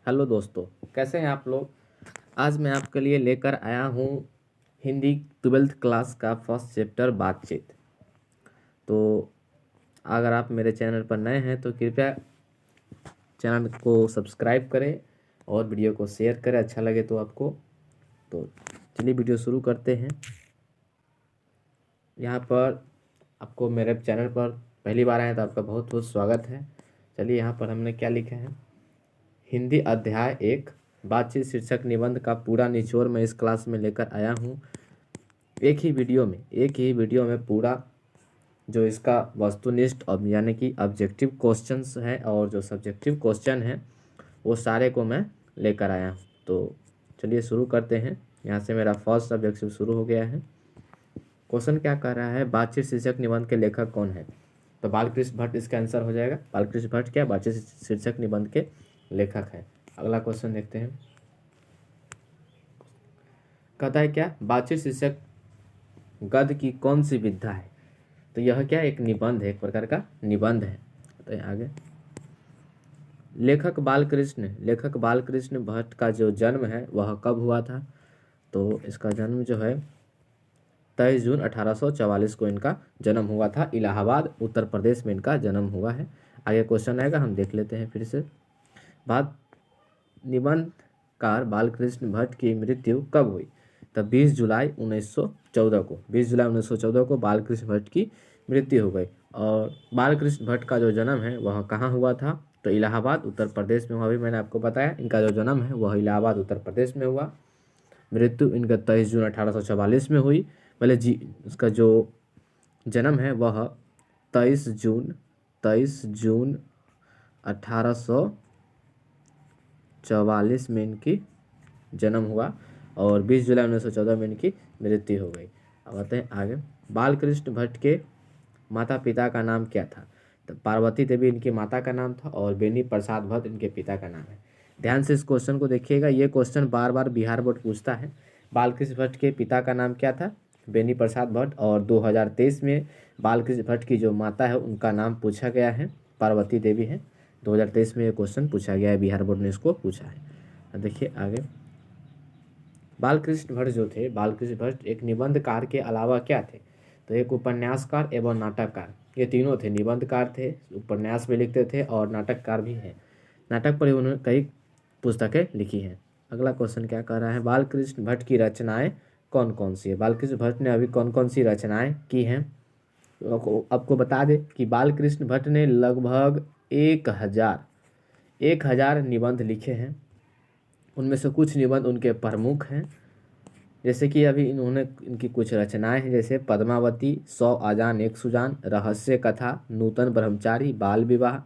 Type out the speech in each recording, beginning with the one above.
Hello दोस्तों, कैसे हैं आप लोग। आज मैं आपके लिए लेकर आया हूँ हिंदी 12th क्लास का फर्स्ट चैप्टर बातचीत। तो अगर आप मेरे चैनल पर नए हैं तो कृपया चैनल को सब्सक्राइब करें और वीडियो को शेयर करें अच्छा लगे तो आपको। तो चलिए वीडियो शुरू करते हैं। यहाँ पर आपको मेरे चैनल पर पहली बार आए तो आपका बहुत बहुत स्वागत है। चलिए यहाँ पर हमने क्या लिखा है, हिंदी अध्याय 1 बातचीत शीर्षक निबंध का पूरा निचोड़ मैं इस क्लास में लेकर आया हूँ। एक ही वीडियो में पूरा जो इसका वस्तुनिष्ठ अब यानी कि ऑब्जेक्टिव क्वेश्चंस है और जो सब्जेक्टिव क्वेश्चन है वो सारे को मैं लेकर आया हूँ। तो चलिए शुरू करते हैं। यहाँ से मेरा फर्स्ट ऑब्जेक्टिव शुरू हो गया है। क्वेश्चन क्या कर रहा है, बातचीत शीर्षक निबंध के लेखक कौन है। तो बालकृष्ण भट्ट इसका आंसर हो जाएगा। बालकृष्ण भट्ट क्या बातचीत शीर्षक निबंध के लेखक है। अगला क्वेश्चन देखते हैं। कहता है क्या, बातचीत शीर्षक गद्य की कौन सी विधा है। तो यह क्या एक निबंध है, एक प्रकार का निबंध है। तो आगे लेखक बालकृष्ण भट्ट का जो जन्म है वह कब हुआ था। तो इसका जन्म जो है 23 जून 1844 को इनका जन्म हुआ था। इलाहाबाद उत्तर प्रदेश में इनका जन्म हुआ है। आगे क्वेश्चन आएगा, हम देख लेते हैं फिर से। बात निबंधकार बालकृष्ण भट्ट की मृत्यु कब हुई। तब 20 जुलाई 1914 को बालकृष्ण भट्ट की मृत्यु हो गई। और बालकृष्ण भट्ट का जो जन्म है वह कहाँ हुआ था। तो इलाहाबाद उत्तर प्रदेश में हुआ। अभी मैंने आपको बताया इनका जो जन्म है वह इलाहाबाद उत्तर प्रदेश में हुआ। मृत्यु इनका 23 जून 1844 में हुई। पहले जी इसका जो जन्म है वह 23 जून 1844 में इनकी जन्म हुआ और 20 जुलाई 1914 में इनकी मृत्यु हो गई। अब आते हैं आगे। बालकृष्ण भट्ट के माता पिता का नाम क्या था। तो पार्वती देवी इनकी माता का नाम था और बेनी प्रसाद भट्ट इनके पिता का नाम है। ध्यान से इस क्वेश्चन को देखिएगा, ये क्वेश्चन बार बार बिहार बोर्ड पूछता है। बालकृष्ण भट्ट के पिता का नाम क्या था, बेनी प्रसाद भट्ट। और 2023 में बालकृष्ण भट्ट की जो माता है उनका नाम पूछा गया है, पार्वती देवी है। 2023 में ये क्वेश्चन पूछा गया है, बिहार बोर्ड ने इसको पूछा है। देखिए आगे। बालकृष्ण भट्ट एक निबंधकार के अलावा क्या थे। तो एक उपन्यासकार एवं नाटककार, ये तीनों थे। निबंधकार थे, उपन्यास भी लिखते थे और नाटककार भी हैं। नाटक पर उन्होंने कई पुस्तकें लिखी हैं। अगला क्वेश्चन क्या कर रहा है, बालकृष्ण भट्ट की रचनाएं कौन कौन सी है। बालकृष्ण भट्ट ने अभी कौन कौन सी रचनाएं की हैं। तो आपको बता दें कि बालकृष्ण भट्ट ने लगभग 1000 निबंध लिखे हैं। उनमें से कुछ निबंध उनके प्रमुख हैं, जैसे कि अभी इनकी कुछ रचनाएं हैं, जैसे पद्मावती, 100 आजान एक सुजान, रहस्य कथा, नूतन ब्रह्मचारी, बाल विवाह,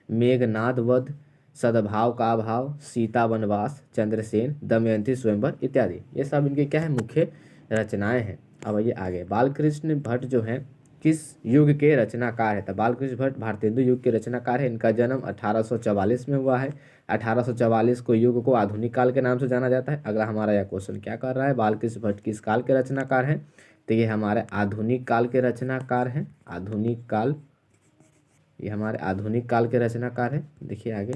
मेघनाद वध, सद्भाव का अभाव, सीता वनवास, चंद्रसेन, दमयंती स्वयंवर इत्यादि। ये सब इनके क्या है, मुख्य रचनाएं हैं। अब ये आगे, बालकृष्ण भट्ट जो है किस युग के रचनाकार है। तो बालकृष्ण भट्ट भारतेंदु युग के रचनाकार है। इनका जन्म 1844 में हुआ है। 1844 को युग को आधुनिक काल के नाम से जाना जाता है। अगला हमारा यह क्वेश्चन क्या कर रहा है, बालकृष्ण भट्ट किस काल के रचनाकार हैं। तो ये हमारे आधुनिक काल के रचनाकार हैं। आधुनिक काल, ये हमारे आधुनिक काल के रचनाकार हैं। देखिए आगे,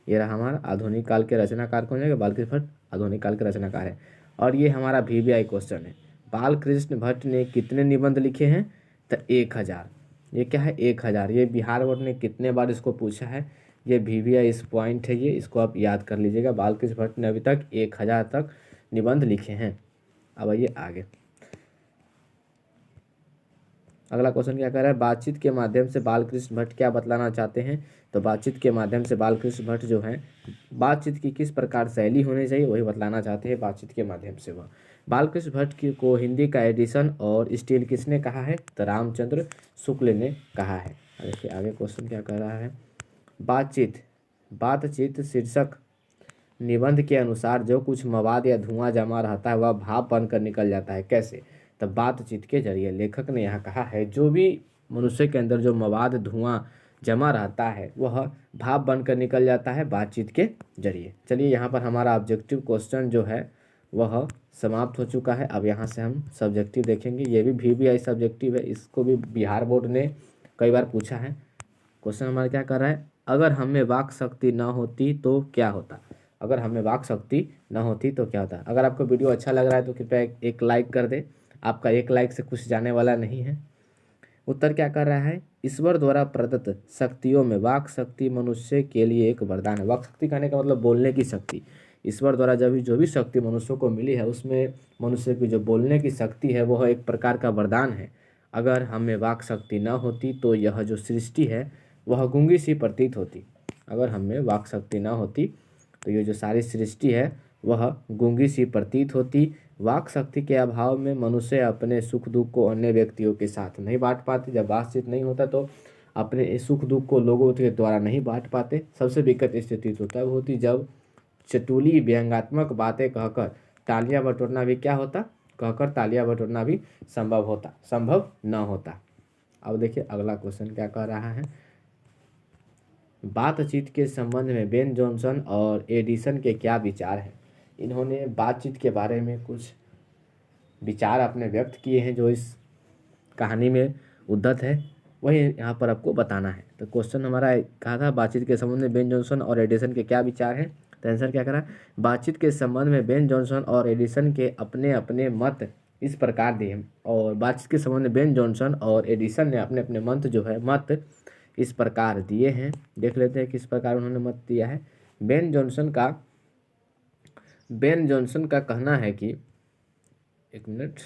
ये रहा हमारा आधुनिक काल के रचनाकार कौन है, बालकृष्ण भट्ट आधुनिक काल के रचनाकार है। और ये हमारा VVI क्वेश्चन है, बालकृष्ण भट्ट ने कितने निबंध लिखे हैं। तो 1000। ये क्या है, 1000। ये बिहार बोर्ड ने कितने बार इसको पूछा है, ये VVI इस पॉइंट है, ये इसको आप याद कर लीजिएगा। बालकृष्ण भट्ट ने अभी तक 1000 तक निबंध लिखे हैं। अब आइए आगे। अगला क्वेश्चन क्या कर रहा है, बातचीत के माध्यम से बालकृष्ण भट्ट क्या बतलाना चाहते हैं। तो बातचीत के माध्यम से बालकृष्ण भट्ट जो है बातचीत की किस प्रकार शैली होनी चाहिए वही बतलाना चाहते हैं बातचीत के माध्यम से। वह बालकृष्ण भट्ट की को हिंदी का एडिशन और स्टील किसने कहा है। तो रामचंद्र शुक्ल ने कहा है। देखिए आगे क्वेश्चन क्या कर रहा है, बातचीत शीर्षक निबंध के अनुसार जो कुछ मवाद या धुआं जमा रहता है वह भाप बनकर निकल जाता है, कैसे। तब बातचीत के जरिए। लेखक ने यहाँ कहा है जो भी मनुष्य के अंदर जो मवाद धुआं जमा रहता है वह भाप बनकर निकल जाता है बातचीत के जरिए। चलिए यहाँ पर हमारा ऑब्जेक्टिव क्वेश्चन जो है वह समाप्त हो चुका है। अब यहाँ से हम सब्जेक्टिव देखेंगे। ये भी VVI सब्जेक्टिव है, इसको भी बिहार बोर्ड ने कई बार पूछा है। क्वेश्चन हमारा क्या कर रहा है, अगर हमें वाक शक्ति न होती तो क्या होता। अगर हमें वाक शक्ति न होती तो क्या होता। अगर आपको वीडियो अच्छा लग रहा है तो कृपया एक लाइक कर दे। आपका एक लाइक से कुछ जाने वाला नहीं है। उत्तर क्या कर रहा है, ईश्वर द्वारा प्रदत्त शक्तियों में वाक शक्ति मनुष्य के लिए एक वरदान है। वाक शक्ति कहने का मतलब बोलने की शक्ति। ईश्वर द्वारा जो भी शक्ति मनुष्यों को मिली है उसमें मनुष्य की जो बोलने की शक्ति है वह एक प्रकार का वरदान है। अगर हमें वाक शक्ति न होती तो यह जो सृष्टि है वह गूंगी सी प्रतीत होती। अगर हमें वाक शक्ति न होती तो ये जो सारी सृष्टि है वह गूंगी सी प्रतीत होती। वाक शक्ति के अभाव में मनुष्य अपने सुख दुख को अन्य व्यक्तियों के साथ नहीं बांट पाते। जब बातचीत नहीं होता तो अपने सुख दुख को लोगों के द्वारा नहीं बांट पाते। सबसे विकट स्थिति तो तब होती जब चटुली व्यंग्यात्मक बातें कहकर तालियां बटोरना भी क्या होता, कहकर तालियां बटोरना भी संभव न होता। अब देखिए अगला क्वेश्चन क्या कह रहा है, बातचीत के संबंध में बेन जॉनसन और एडिसन के क्या विचार हैं। इन्होंने बातचीत के बारे में कुछ विचार अपने व्यक्त किए हैं जो इस कहानी में उद्धत है, वही यहाँ पर आपको बताना है। तो क्वेश्चन हमारा कहा था बातचीत के संबंध में बेन जॉनसन और एडिसन के क्या विचार हैं। तो आंसर क्या करा, बातचीत के संबंध में बेन जॉनसन और एडिसन के अपने अपने मत इस प्रकार दिए। और बातचीत के संबंध में बेन जॉनसन और एडिसन ने अपने अपने मत इस प्रकार दिए हैं। देख लेते हैं किस प्रकार उन्होंने मत दिया है। बेन जॉनसन का कहना है कि, एक मिनट,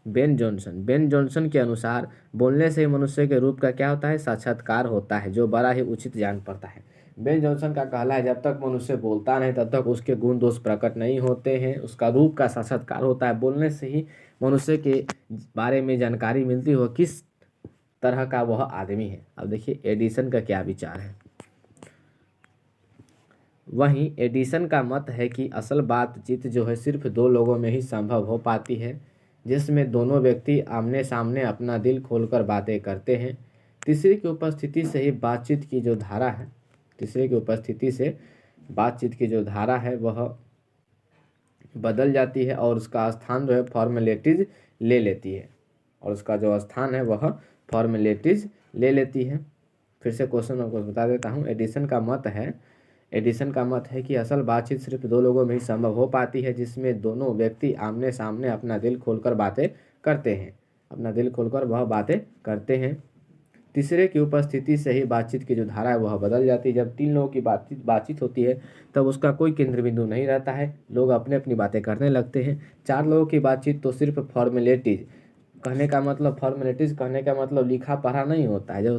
बेन जॉनसन के अनुसार बोलने से मनुष्य के रूप का क्या होता है, साक्षात्कार होता है जो बड़ा ही उचित जान पड़ता है। बेन जॉनसन का कहना है जब तक मनुष्य बोलता नहीं तब तक उसके गुण दोष प्रकट नहीं होते हैं, उसका रूप का साक्षात्कार होता है। बोलने से ही मनुष्य के बारे में जानकारी मिलती हो किस तरह का वह आदमी है। अब देखिए एडिसन का क्या विचार है। वहीं एडिसन का मत है कि असल बातचीत जो है सिर्फ दो लोगों में ही संभव हो पाती है, जिसमें दोनों व्यक्ति आमने सामने अपना दिल खोलकर बातें करते हैं। तीसरे की उपस्थिति से ही बातचीत की जो धारा है, वह बदल जाती है और उसका स्थान जो है फॉर्मेलिटीज ले लेती है। फिर से क्वेश्चन आपको बता देता हूँ। एडिसन का मत है कि असल बातचीत सिर्फ दो लोगों में ही संभव हो पाती है, जिसमें दोनों व्यक्ति आमने सामने अपना दिल खोलकर बातें करते हैं। तीसरे की उपस्थिति से ही बातचीत की जो धारा है वह बदल जाती है। जब तीन लोगों की बातचीत होती है तब उसका कोई केंद्र बिंदु नहीं रहता है, लोग अपने अपनी बातें करने लगते हैं। चार लोगों की बातचीत तो सिर्फ फॉर्मेलिटीज कहने का मतलब लिखा पढ़ा नहीं होता है। जो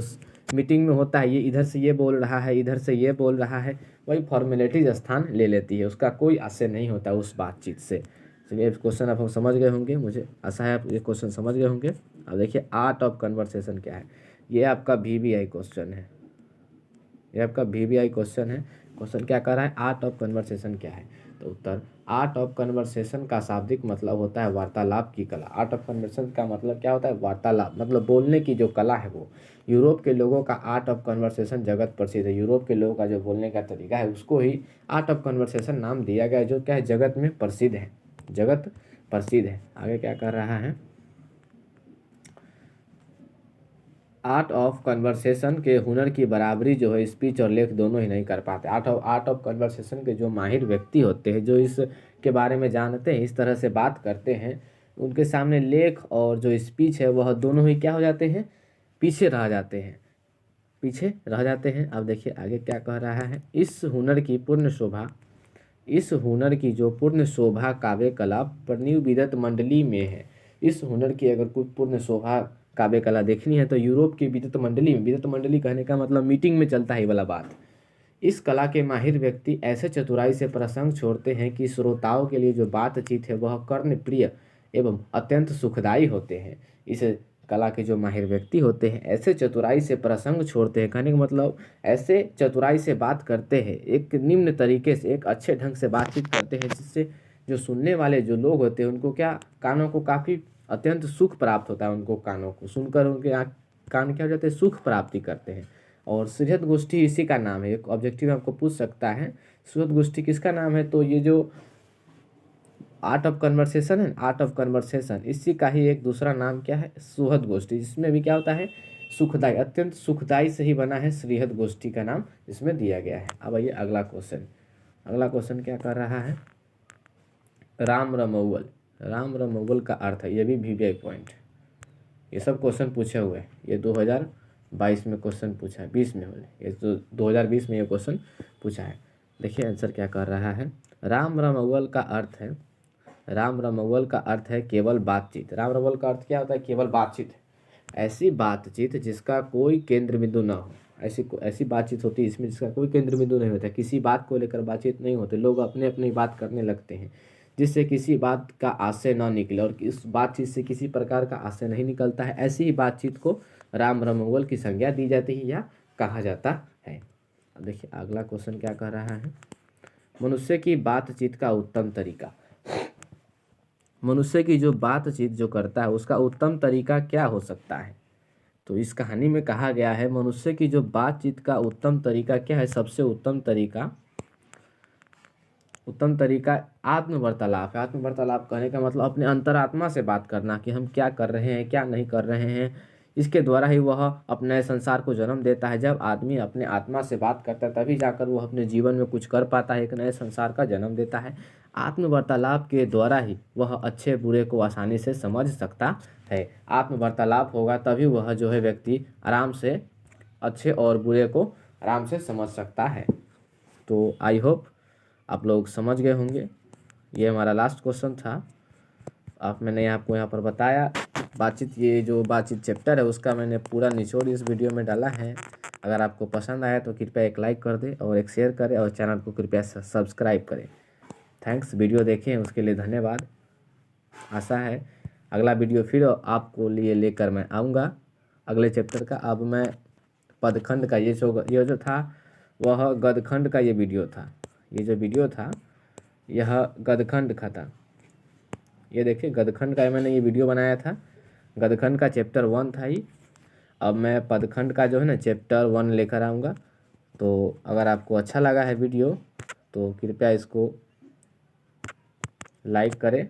मीटिंग में होता है, ये इधर से ये बोल रहा है, इधर से ये बोल रहा है, वही फॉर्मेलिटीज स्थान ले लेती है, उसका कोई आशय नहीं होता उस बातचीत से। चलिए क्वेश्चन आप समझ गए होंगे, मुझे आशा है आप ये क्वेश्चन समझ गए होंगे। अब देखिए आर्ट ऑफ कन्वर्सेशन क्या है। ये आपका VBI क्वेश्चन है। क्वेश्चन क्या कर रहा है, आर्ट ऑफ कन्वर्सेशन क्या है। तो उत्तर, आर्ट ऑफ कन्वर्सेशन का शाब्दिक मतलब होता है वार्तालाप की कला। आर्ट ऑफ कन्वर्सेशन का मतलब क्या होता है, वार्तालाप, मतलब बोलने की जो कला है वो। यूरोप के लोगों का आर्ट ऑफ कन्वर्सेशन जगत प्रसिद्ध है। यूरोप के लोगों का जो बोलने का तरीका है उसको ही आर्ट ऑफ कन्वर्सेशन नाम दिया गया, जो क्या है, जगत में प्रसिद्ध है। आगे क्या कर रहा है, आर्ट ऑफ कन्वर्सेशन के हुनर की बराबरी जो है स्पीच और लेख दोनों ही नहीं कर पाते। आर्ट ऑफ कन्वर्सेशन के जो माहिर व्यक्ति होते हैं, जो इसके बारे में जानते हैं, इस तरह से बात करते हैं, उनके सामने लेख और जो स्पीच है वह दोनों ही क्या हो जाते हैं, पीछे रह जाते हैं। अब देखिए आगे क्या कह रहा है, इस हुनर की जो पूर्ण शोभा काव्य कला प्रणिविदत मंडली में है। इस हुनर की अगर कोई पूर्ण शोभा काव्य कला देखनी है तो यूरोप की विद्वत मंडली कहने का मतलब मीटिंग में चलता है वाला बात। इस कला के माहिर व्यक्ति ऐसे चतुराई से प्रसंग छोड़ते हैं कि श्रोताओं के लिए जो बातचीत है वह कर्णप्रिय एवं अत्यंत सुखदायी होते हैं। इस कला के जो माहिर व्यक्ति होते हैं ऐसे चतुराई से प्रसंग छोड़ते हैं, कहने का मतलब ऐसे चतुराई से बात करते हैं, एक निम्न तरीके से, एक अच्छे ढंग से बातचीत करते हैं, जिससे जो सुनने वाले जो लोग होते हैं उनको क्या, कानों को काफ़ी अत्यंत सुख प्राप्त होता है। उनको कानों को सुनकर उनके कान क्या हो जाते हैं, सुख प्राप्ति करते हैं। और सुहृद गोष्ठी इसी का नाम है। एक ऑब्जेक्टिव आपको पूछ सकता है, सुहृद गोष्ठी किसका नाम है, तो ये जो आर्ट ऑफ कन्वर्सेशन है, इसी का ही एक दूसरा नाम क्या है, सुहृद गोष्ठी, जिसमें भी क्या होता है, सुखदाई, अत्यंत सुखदाई से ही बना है, श्रीहद गोष्ठी का नाम इसमें दिया गया है। अब आइए अगला क्वेश्चन। अगला क्वेश्चन क्या कर रहा है, राम रमौवल। राम रमौवल का अर्थ है, ये भी वीवीआई पॉइंट, ये सब क्वेश्चन पूछे हुए हैं। ये 2022 में क्वेश्चन पूछा है, 20 में बोले, ये तो 2020 में ये क्वेश्चन पूछा है। देखिए आंसर क्या कर रहा है, राम रमौवल का अर्थ है, राम रमौवल का अर्थ है केवल बातचीत। राम रमौवल का अर्थ क्या होता है, केवल बातचीत, ऐसी बातचीत जिसका कोई केंद्र बिंदु ना हो। ऐसी बातचीत होती है इसमें जिसका कोई केंद्र बिंदु नहीं होता, किसी बात को लेकर बातचीत नहीं होती, लोग अपने अपनी बात करने लगते हैं, जिससे किसी बात का आशय ना निकले और इस बातचीत से किसी प्रकार का आशय नहीं निकलता है, ऐसी ही बातचीत को राम रमौवल की संज्ञा दी जाती है या कहा जाता है। अब देखिए अगला क्वेश्चन क्या कह रहा है, मनुष्य की बातचीत का उत्तम तरीका। मनुष्य की जो बातचीत जो करता है उसका उत्तम तरीका क्या हो सकता है। तो इस कहानी में कहा गया है मनुष्य की जो बातचीत का उत्तम तरीका क्या है, सबसे उत्तम तरीका आत्मवार्तालाप है। आत्मवार्तालाप कहने का मतलब अपने अंतरात्मा से बात करना कि हम क्या कर रहे हैं, क्या नहीं कर रहे हैं। इसके द्वारा ही वह अपने संसार को जन्म देता है। जब आदमी अपने आत्मा से बात करता है तभी जाकर वह अपने जीवन में कुछ कर पाता है, एक नए संसार का जन्म देता है। आत्मवार्तालाप के द्वारा ही वह अच्छे बुरे को आसानी से समझ सकता है। आत्मवार्तालाप होगा तभी वह जो है व्यक्ति आराम से अच्छे और बुरे को आराम से समझ सकता है। तो आई होप आप लोग समझ गए होंगे। ये हमारा लास्ट क्वेश्चन था। मैंने आपको यहाँ पर बताया बातचीत, ये जो बातचीत चैप्टर है उसका मैंने पूरा निचोड़ इस वीडियो में डाला है। अगर आपको पसंद आया तो कृपया एक लाइक कर दें और एक शेयर करें और चैनल को कृपया सब्सक्राइब करें। थैंक्स, वीडियो देखें उसके लिए धन्यवाद। आशा है अगला वीडियो फिर आपको लिए लेकर मैं आऊँगा अगले चैप्टर का। अब मैं पदखंड का ये जो था वह गदखंड का ये वीडियो था। ये जो वीडियो था यह गदखंड का था। ये देखिए गदखंड का मैंने ये वीडियो बनाया था। गदखंड का चैप्टर 1 था ये। अब मैं पदखंड का जो है ना चैप्टर 1 लेकर आऊँगा। तो अगर आपको अच्छा लगा है वीडियो तो कृपया इसको लाइक करें